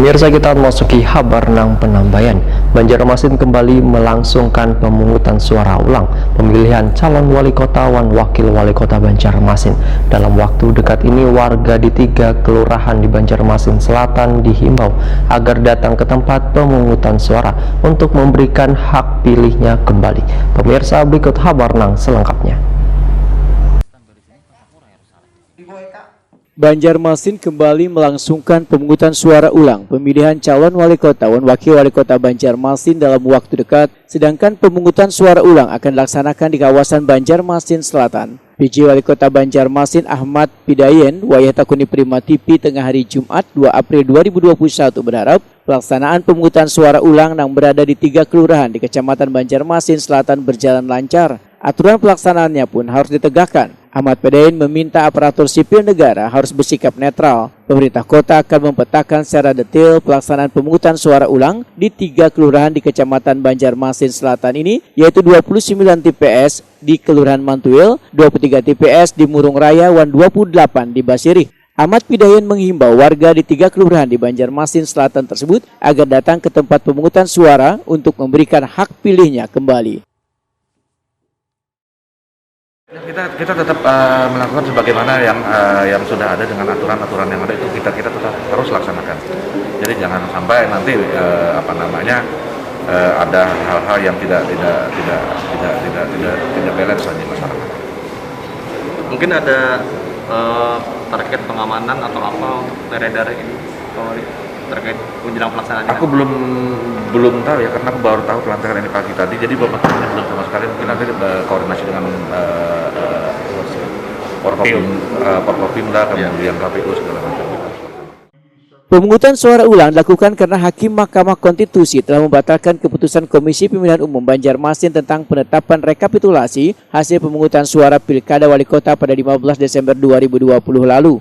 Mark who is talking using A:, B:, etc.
A: Pemirsa, kita memasuki kabar nang penambayan. Banjarmasin kembali melangsungkan pemungutan suara ulang pemilihan calon wali kota dan wakil wali kota Banjarmasin. Dalam waktu dekat ini, warga di 3 kelurahan di Banjarmasin Selatan dihimbau agar datang ke tempat pemungutan suara untuk memberikan hak pilihnya kembali. Pemirsa, berikut kabar nang selengkapnya.
B: Banjarmasin kembali melangsungkan pemungutan suara ulang pemilihan calon wali kota dan wakil wali kota Banjarmasin dalam waktu dekat, sedangkan pemungutan suara ulang akan dilaksanakan di kawasan Banjarmasin Selatan. PJ Wali Kota Banjarmasin Ahmad Pidayen Wayah Takuni Prima TV tengah hari Jumat 2 April 2021 berharap pelaksanaan pemungutan suara ulang yang berada di 3 kelurahan di Kecamatan Banjarmasin Selatan berjalan lancar. Aturan pelaksanaannya pun harus ditegakkan. Ahmad Pidayen meminta aparatur sipil negara harus bersikap netral. Pemerintah kota akan mempetakan secara detail pelaksanaan pemungutan suara ulang di 3 kelurahan di Kecamatan Banjarmasin Selatan ini, yaitu 29 TPS di Kelurahan Mantuil, 23 TPS di Murung Raya, dan 28 di Basirih. Ahmad Pidayen menghimbau warga di 3 kelurahan di Banjarmasin Selatan tersebut agar datang ke tempat pemungutan suara untuk memberikan hak pilihnya kembali.
C: Kita tetap melakukan sebagaimana yang sudah ada dengan aturan-aturan yang ada, itu kita tetap terus laksanakan. Jadi jangan sampai nanti ada hal-hal yang tidak balance di masyarakat.
D: Mungkin ada target pengamanan atau apa untuk daerah-daerah ini terkait menjelang pelaksanaannya?
C: Aku belum tahu ya, karena aku baru tahu pelantikan ini pagi tadi, jadi belum sama sekali. Mungkin nanti koordinasi dengan Forkopimda, kemudian KPU segala macam.
B: Pemungutan suara ulang dilakukan karena Hakim Mahkamah Konstitusi telah membatalkan keputusan Komisi Pemilihan Umum Banjarmasin tentang penetapan rekapitulasi hasil pemungutan suara Pilkada Wali Kota pada 15 Desember 2020 lalu.